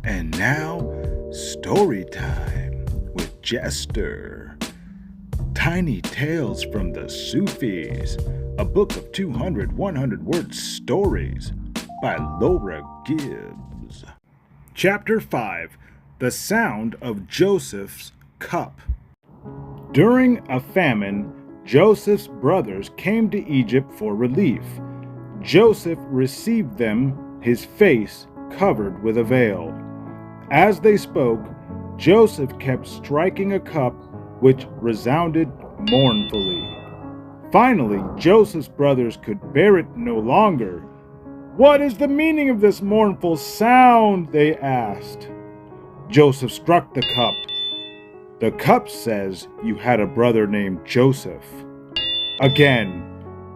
And now, story time with Jester. Tiny Tales from the Sufis, a book of 200 100-word stories by Laura Gibbs. Chapter 5, The Sound of Joseph's Cup. During a famine, Joseph's brothers came to Egypt for relief. Joseph received them, his face covered with a veil. As they spoke, Joseph kept striking a cup, which resounded mournfully. Finally, Joseph's brothers could bear it no longer. "What is the meaning of this mournful sound?" they asked. Joseph struck the cup. "The cup says you had a brother named Joseph." "Again,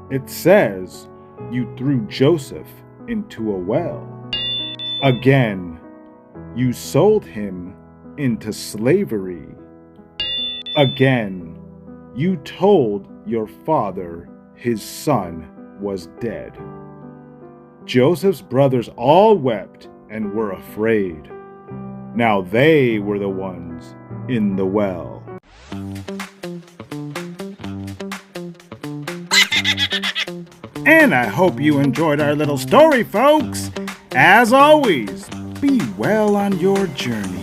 it says you threw Joseph into a well." "Again, you sold him into slavery." "Again, you told your father his son was dead." Joseph's brothers all wept and were afraid. Now they were the ones in the well. And I hope you enjoyed our little story, folks. As always, be well on your journey.